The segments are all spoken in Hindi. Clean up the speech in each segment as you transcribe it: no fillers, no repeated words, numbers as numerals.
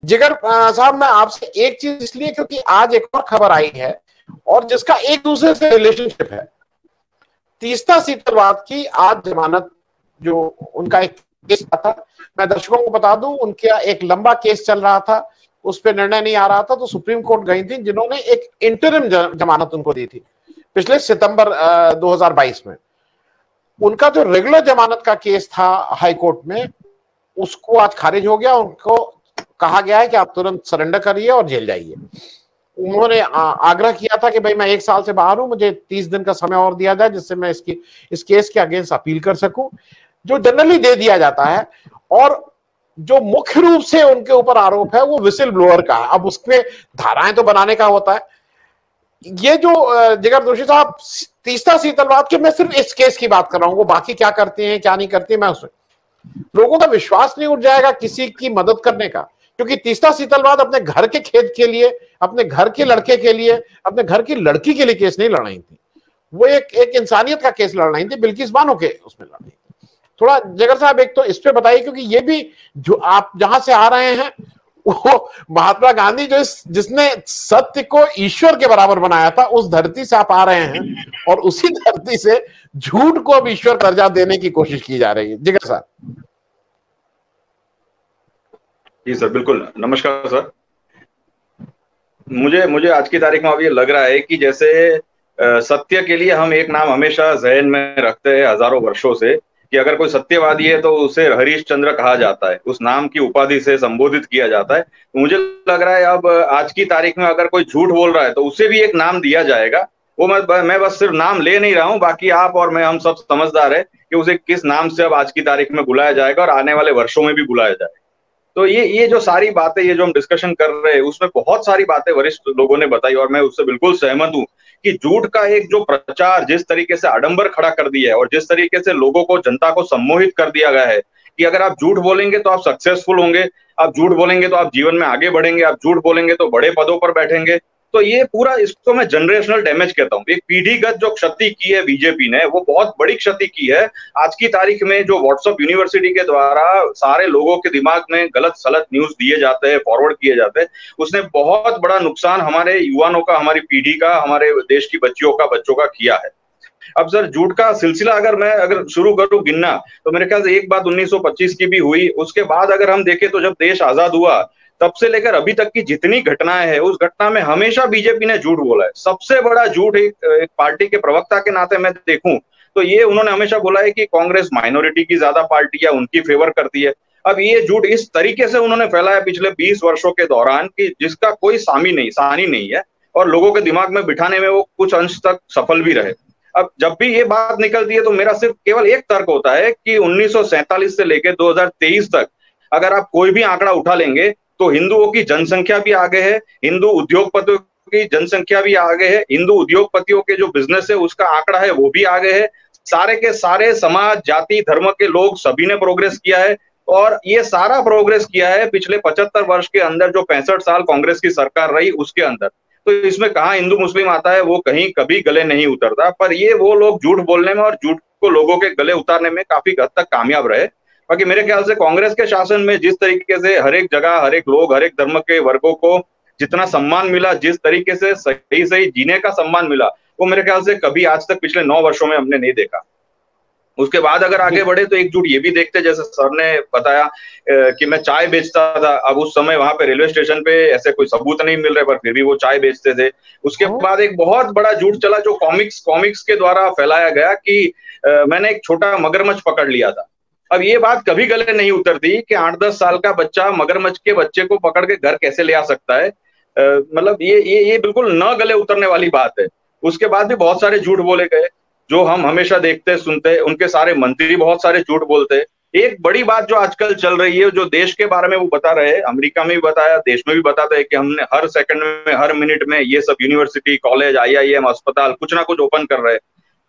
जिगर साहब, मैं आपसे एक चीज इसलिए क्योंकि आज एक और खबर आई है और जिसका एक दूसरे से रिलेशनशिप है। तीस्ता सीतलवाद की आज जमानत, जो उनका एक केस था, मैं दर्शकों को बता दूं, उनका एक लंबा केस चल रहा था, उस पर निर्णय नहीं आ रहा था, तो सुप्रीम कोर्ट गई थी, जिन्होंने एक इंटरिम जमानत उनको दी थी पिछले सितंबर 2022 में। उनका जो रेगुलर जमानत का केस था हाई कोर्ट में, उसको आज खारिज हो गया। उनको कहा गया है कि आप तुरंत सरेंडर करिए और जेल जाइए। उन्होंने आग्रह किया था कि भाई मैं 1 साल से बाहर हूं, मुझे 30 दिन का समय और दिया जाए जिससे मैं इस केस के अगेंस्ट अपील कर सकूं, जो जनरली दे दिया जाता है। और जो मुख्य रूप से उनके ऊपर आरोप है वो विसिल ब्लोअर का है। अब उसमें धाराएं तो बनाने का होता है। ये जो जिगर दोषी साहब, तीस्ता सीतलवाद के, मैं सिर्फ इस केस की बात कर रहा हूं, वो बाकी क्या करते हैं क्या नहीं करते हैं, मैं उसमें लोगों का विश्वास नहीं उठ जाएगा किसी की मदद करने का, क्योंकि तीस्ता सीतलवाद अपने घर के खेत के लिए, अपने घर के लड़के के लिए, अपने घर की लड़की के लिए केस नहीं लड़ रही थी। वो एक इंसानियत का केस लड़ रही थी, बिल्किस बानो के उसमें लड़ रही थी। थोड़ा जिगर साहब एक तो इस पे बताइए, क्योंकि ये भी जो आप जहां से आ रहे हैं वो महात्मा गांधी जिसने सत्य को ईश्वर के बराबर बनाया था, उस धरती से आप आ रहे हैं और उसी धरती से झूठ को अब ईश्वर दर्जा देने की कोशिश की जा रही है। जिगर साहब। जी सर, बिल्कुल। नमस्कार सर। मुझे आज की तारीख में अब ये लग रहा है कि जैसे सत्य के लिए हम एक नाम हमेशा जहन में रखते हैं हजारों वर्षों से, कि अगर कोई सत्यवादी है तो उसे हरीशचंद्र कहा जाता है, उस नाम की उपाधि से संबोधित किया जाता है। तो मुझे लग रहा है अब आज की तारीख में अगर कोई झूठ बोल रहा है तो उसे भी एक नाम दिया जाएगा। वो मैं बस सिर्फ नाम ले नहीं रहा हूँ, बाकी आप और मैं, हम सब समझदार है कि उसे किस नाम से अब आज की तारीख में बुलाया जाएगा और आने वाले वर्षों में भी बुलाया जाएगा। तो ये जो सारी बातें, ये जो हम डिस्कशन कर रहे हैं, उसमें बहुत सारी बातें वरिष्ठ लोगों ने बताई और मैं उससे बिल्कुल सहमत हूँ कि झूठ का एक जो प्रचार जिस तरीके से आडंबर खड़ा कर दिया है और जिस तरीके से लोगों को, जनता को सम्मोहित कर दिया गया है कि अगर आप झूठ बोलेंगे तो आप सक्सेसफुल होंगे, आप झूठ बोलेंगे तो आप जीवन में आगे बढ़ेंगे, आप झूठ बोलेंगे तो बड़े पदों पर बैठेंगे। तो ये पूरा, इसको मैं जनरेशनल डैमेज कहता हूँ। एक पीढ़ीगत जो क्षति की है बीजेपी ने, वो बहुत बड़ी क्षति की है। आज की तारीख में जो व्हाट्सएप यूनिवर्सिटी के द्वारा सारे लोगों के दिमाग में गलत सलत न्यूज दिए जाते हैं, फॉरवर्ड किए जाते हैं, उसने बहुत बड़ा नुकसान हमारे युवाओं का, हमारी पीढ़ी का, हमारे देश की बच्चों का किया है। अब सर, झूठ का सिलसिला अगर शुरू करूं गिनना, तो मेरे ख्याल से एक बात 1925 की भी हुई। उसके बाद अगर हम देखें तो जब देश आजाद हुआ तब से लेकर अभी तक की जितनी घटनाएं हैं, उस घटना में हमेशा बीजेपी ने झूठ बोला है। सबसे बड़ा झूठ एक पार्टी के प्रवक्ता के नाते मैं देखूं तो ये उन्होंने हमेशा बोला है कि कांग्रेस माइनॉरिटी की ज्यादा पार्टी है, उनकी फेवर करती है। अब ये झूठ इस तरीके से उन्होंने फैलाया पिछले 20 वर्षों के दौरान कि जिसका कोई सानी नहीं है, और लोगों के दिमाग में बिठाने में वो कुछ अंश तक सफल भी रहे। अब जब भी ये बात निकलती है तो मेरा सिर्फ केवल एक तर्क होता है कि 1947 से लेकर 2023 तक अगर आप कोई भी आंकड़ा उठा लेंगे तो हिंदुओं की जनसंख्या भी आगे है, हिंदू उद्योगपतियों की जनसंख्या भी आगे है, हिंदू उद्योगपतियों के जो बिजनेस है उसका आंकड़ा है वो भी आगे है। सारे के सारे समाज, जाति, धर्म के लोग सभी ने प्रोग्रेस किया है, और ये सारा प्रोग्रेस किया है पिछले 75 वर्ष के अंदर, जो 65 साल कांग्रेस की सरकार रही उसके अंदर। तो इसमें कहाँ हिंदू मुस्लिम आता है, वो कहीं कभी गले नहीं उतरता। पर ये वो लोग झूठ बोलने में और झूठ को लोगों के गले उतारने में काफी हद तक कामयाब रहे। बाकी मेरे ख्याल से कांग्रेस के शासन में जिस तरीके से हर एक जगह, हर एक लोग, हर एक धर्म के वर्गों को जितना सम्मान मिला, जिस तरीके से सही जीने का सम्मान मिला, वो मेरे ख्याल से कभी आज तक पिछले 9 वर्षों में हमने नहीं देखा। उसके बाद अगर आगे बढ़े तो एक झूठ ये भी देखते, जैसे सर ने बताया कि मैं चाय बेचता था। अब उस समय वहां पे रेलवे स्टेशन पे ऐसे कोई सबूत नहीं मिल रहे, पर फिर भी वो चाय बेचते थे। उसके बाद एक बहुत बड़ा झूठ चला जो कॉमिक्स के द्वारा फैलाया गया कि मैंने एक छोटा मगरमच्छ पकड़ लिया था। अब ये बात कभी गले नहीं उतरती कि 8-10 साल का बच्चा मगरमच्छ के बच्चे को पकड़ के घर कैसे ले आ सकता है। मतलब ये बिल्कुल न गले उतरने वाली बात है। उसके बाद भी बहुत सारे झूठ बोले गए जो हम हमेशा देखते सुनते। उनके सारे मंत्री बहुत सारे झूठ बोलते। एक बड़ी बात जो आजकल चल रही है, जो देश के बारे में वो बता रहे हैं, अमेरिका में भी बताया, देश में भी बताते हैं कि हमने हर सेकंड में, हर मिनट में ये सब यूनिवर्सिटी, कॉलेज, IIM, अस्पताल कुछ ना कुछ ओपन कर रहे हैं।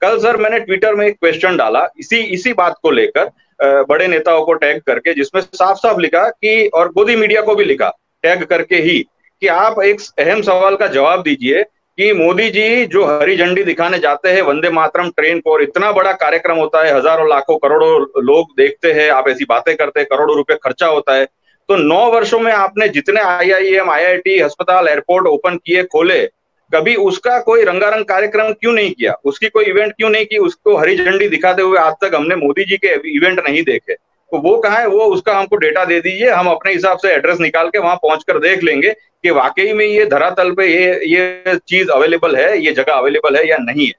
कल सर मैंने ट्विटर में एक क्वेश्चन डाला इसी बात को लेकर, बड़े नेताओं को टैग करके, जिसमें साफ साफ लिखा कि, और गोदी मीडिया को भी लिखा टैग करके ही, कि आप एक अहम सवाल का जवाब दीजिए कि मोदी जी जो हरी झंडी दिखाने जाते हैं वंदे मातरम ट्रेन को, और इतना बड़ा कार्यक्रम होता है, हजारों लाखों करोड़ों लोग देखते हैं, आप ऐसी बातें करते हैं, करोड़ों रुपए खर्चा होता है, तो 9 वर्षों में आपने जितने IIM, IIT, अस्पताल, एयरपोर्ट ओपन किए, खोले, कभी उसका कोई रंगारंग कार्यक्रम क्यों नहीं किया, उसकी कोई इवेंट क्यों नहीं की, उसको हरी झंडी दिखाते हुए आज तक हमने मोदी जी के इवेंट नहीं देखे। तो वो कहाँ है, वो उसका हमको डेटा दे दीजिए, हम अपने हिसाब से एड्रेस निकाल के वहां पहुंचकर देख लेंगे कि वाकई में ये धरातल पे ये चीज अवेलेबल है, ये जगह अवेलेबल है या नहीं है।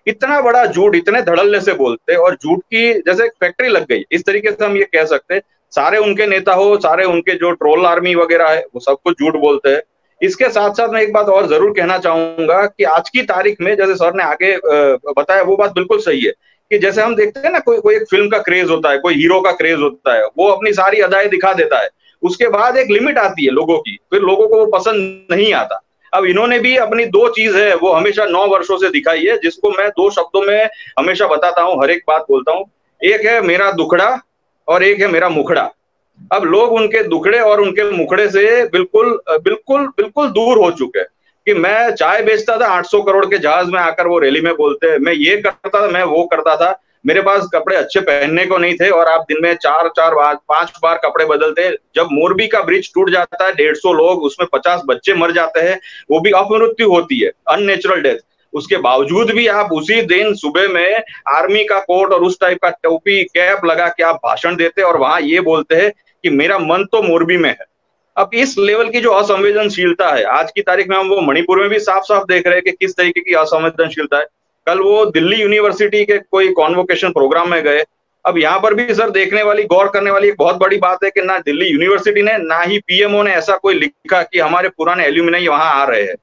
इतना बड़ा झूठ इतने धड़ल्ले से बोलते, और झूठ की जैसे फैक्ट्री लग गई, इस तरीके से हम ये कह सकते हैं। सारे उनके नेता हो, सारे उनके जो ट्रोल आर्मी वगैरह है, वो सब कुछ झूठ बोलते हैं। इसके साथ साथ मैं एक बात और जरूर कहना चाहूंगा कि आज की तारीख में, जैसे सर ने आगे बताया, वो बात बिल्कुल सही है कि जैसे हम देखते हैं ना, कोई एक फिल्म का क्रेज होता है, कोई हीरो का क्रेज होता है, वो अपनी सारी अदाएं दिखा देता है, उसके बाद एक लिमिट आती है लोगों की, फिर लोगों को वो पसंद नहीं आता। अब इन्होंने भी अपनी दो चीज है वो हमेशा 9 वर्षों से दिखाई है, जिसको मैं 2 शब्दों में हमेशा बताता हूँ, हर एक बात बोलता हूँ। एक है मेरा दुखड़ा और एक है मेरा मुखड़ा। अब लोग उनके दुखड़े और उनके मुखड़े से बिल्कुल बिल्कुल बिल्कुल दूर हो चुके हैं। कि मैं चाय बेचता था 800 करोड़ के जहाज में आकर वो रैली में बोलते हैं, मैं ये करता था, मैं वो करता था, मेरे पास कपड़े अच्छे पहनने को नहीं थे, और आप दिन में 4-5 बार कपड़े बदलते। जब मोरबी का ब्रिज टूट जाता है, 150 लोग, उसमें 50 बच्चे मर जाते हैं, वो भी अपमृत्यु होती है, अननेचुरल डेथ, उसके बावजूद भी आप उसी दिन सुबह में आर्मी का कोट और उस टाइप का टोपी कैप लगा के आप भाषण देते और वहां ये बोलते हैं कि मेरा मन तो मोरबी में है। अब इस लेवल की जो असंवेदनशीलता है आज की तारीख में, हम वो मणिपुर में भी साफ साफ देख रहे हैं कि किस तरीके की असंवेदनशीलता है। कल वो दिल्ली यूनिवर्सिटी के कोई कॉन्वोकेशन प्रोग्राम में गए। अब यहाँ पर भी सर देखने वाली, गौर करने वाली एक बहुत बड़ी बात है कि ना दिल्ली यूनिवर्सिटी ने, ना ही PMO ने ऐसा कोई लिखा कि हमारे पुराने एल्यूमिनाई वहां आ रहे हैं,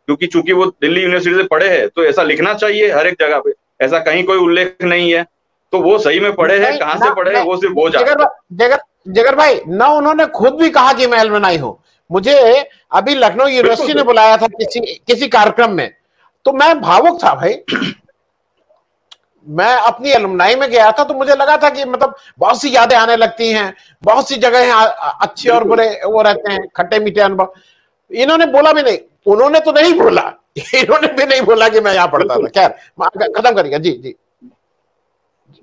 क्योंकि चूंकि वो दिल्ली यूनिवर्सिटी से पढ़े हैं तो ऐसा लिखना चाहिए हर एक जगह पे। ऐसा कहीं कोई उल्लेख नहीं है, तो वो सही में पढ़े हैं, कहां से पढ़े हैं, वो सिर्फ वो जानते। जगर भाई, ना उन्होंने खुद भी कहा कि मैं एलुमनाई हूं। मुझे अभी लखनऊ यूनिवर्सिटी ने बुलाया था किसी कार्यक्रम में, तो मैं भावुक था भाई। मैं अपनी एलुमनाई में गया था तो मुझे लगा था कि मतलब बहुत सी यादें आने लगती हैं, बहुत सी जगह अच्छे और बुरे वो रहते हैं, खट्टे मीठे अनुभव। इन्होंने बोला भी नहीं, उन्होंने तो नहीं बोला, इन्होंने भी नहीं बोला कि मैं यहां पढ़ता था। खैर, खत्म करिएगा। जी जी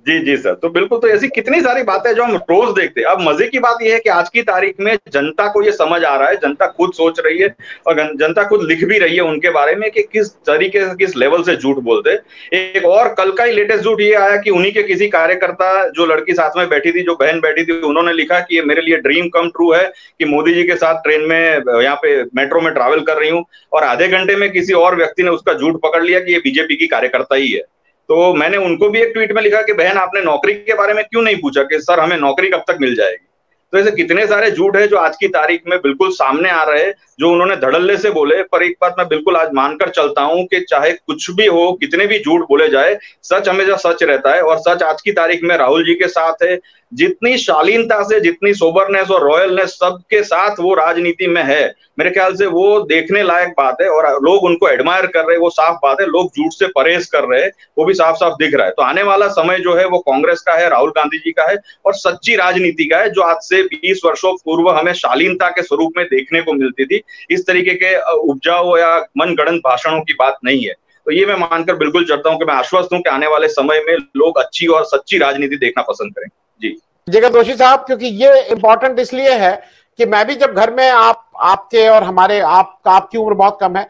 जी जी सर, तो बिल्कुल, तो ऐसी कितनी सारी बातें जो हम रोज देखते हैं। अब मजे की बात यह है कि आज की तारीख में जनता को ये समझ आ रहा है, जनता खुद सोच रही है और जनता खुद लिख भी रही है उनके बारे में कि किस तरीके से, किस लेवल से झूठ बोलते हैं। एक और कल का ही लेटेस्ट झूठ ये आया कि उन्हीं के किसी कार्यकर्ता, जो लड़की साथ में बैठी थी, जो बहन बैठी थी, उन्होंने लिखा कि ये मेरे लिए ड्रीम कम ट्रू है कि मोदी जी के साथ ट्रेन में, यहाँ पे मेट्रो में ट्रैवल कर रही हूँ, और आधे घंटे में किसी और व्यक्ति ने उसका झूठ पकड़ लिया कि ये बीजेपी की कार्यकर्ता ही है। तो मैंने उनको भी एक ट्वीट में लिखा कि बहन, आपने नौकरी के बारे में क्यों नहीं पूछा कि सर हमें नौकरी कब तक मिल जाएगी। तो ऐसे कितने सारे झूठ है जो आज की तारीख में बिल्कुल सामने आ रहे हैं, जो उन्होंने धड़ल्ले से बोले। पर एक बात मैं बिल्कुल आज मानकर चलता हूं कि चाहे कुछ भी हो, कितने भी झूठ बोले जाए, सच हमेशा सच रहता है, और सच आज की तारीख में राहुल जी के साथ है। जितनी शालीनता से, जितनी सोबरनेस और रॉयलनेस सबके साथ वो राजनीति में है, मेरे ख्याल से वो देखने लायक बात है, और लोग उनको एडमायर कर रहे हैं, वो साफ बात है। लोग झूठ से परहेज कर रहे हैं, वो भी साफ साफ दिख रहा है। तो आने वाला समय जो है वो कांग्रेस का है, राहुल गांधी जी का है, और सच्ची राजनीति का है, जो आज से 20 वर्षों पूर्व हमें शालीनता के स्वरूप में देखने को मिलती थी। इस तरीके के उपजाऊ या मनगढ़ंत भाषणों की बात नहीं है। तो ये मैं मानकर बिल्कुल चलता हूं कि मैं आश्वस्त हूं कि आने वाले समय में लोग अच्छी और सच्ची राजनीति देखना पसंद करेंगे। जी जिगर दोषी साहब, क्योंकि ये इंपॉर्टेंट इसलिए है कि मैं भी जब घर में आपके और हमारे, आपकी उम्र बहुत कम है,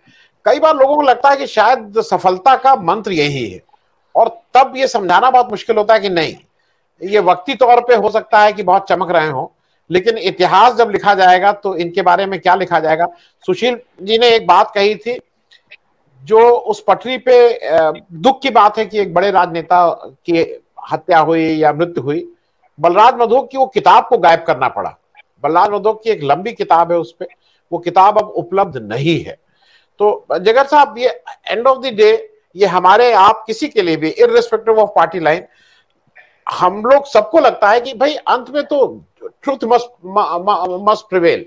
कई बार लोगों को लगता है कि शायद सफलता का मंत्र यही है, और तब ये समझाना बहुत मुश्किल होता है कि नहीं, ये वक्ती तौर पे हो सकता है कि बहुत चमक रहे हो, लेकिन इतिहास जब लिखा जाएगा तो इनके बारे में क्या लिखा जाएगा। सुशील जी ने एक बात कही थी जो उस पटरी पे दुख की बात है कि एक बड़े राजनेता की हत्या हुई या मृत्यु हुई। बलराज मधोक की वो किताब को गायब करना पड़ा। बलराज मधोक की एक लंबी किताब है, उस पे वो किताब अब उपलब्ध नहीं है। तो जगर साहब, ये एंड ऑफ द डे, ये हमारे आप किसी के लिए भी, इररिस्पेक्टिव ऑफ पार्टी लाइन, हम लोग सबको लगता है कि भाई अंत में तो ट्रुथ मस्ट प्रिवेल।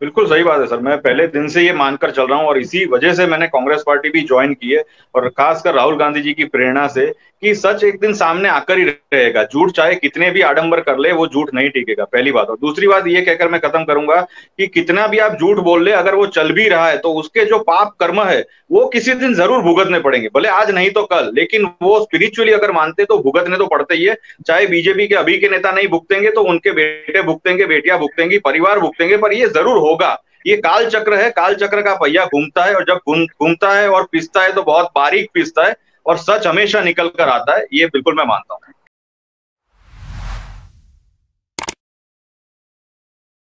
बिल्कुल सही बात है सर, मैं पहले दिन से ये मानकर चल रहा हूँ, और इसी वजह से मैंने कांग्रेस पार्टी भी ज्वाइन की है, और खासकर राहुल गांधी जी की प्रेरणा से कि सच एक दिन सामने आकर ही रहेगा। झूठ चाहे कितने भी आडंबर कर ले, वो झूठ नहीं टिकेगा, पहली बात। और दूसरी बात ये कहकर मैं खत्म करूंगा कि कितना भी आप झूठ बोल ले, अगर वो चल भी रहा है तो उसके जो पाप कर्म है वो किसी दिन जरूर भुगतने पड़ेंगे, भले आज नहीं तो कल, लेकिन वो स्पिरिचुअली अगर मानते तो भुगतने तो पड़ते ही है। चाहे बीजेपी के अभी के नेता नहीं भुगतेंगे तो उनके बेटे भुगतेंगे, बेटियां भुगतेंगी, परिवार भुगतेंगे, पर ये जरूर होगा। ये काल चक्र है, काल चक्र का पहिया घूमता है, और जब घूमता है और पिसता है तो बहुत बारीक पिसता है, और सच हमेशा निकल कर आता है, ये बिल्कुल मैं मानता हूँ।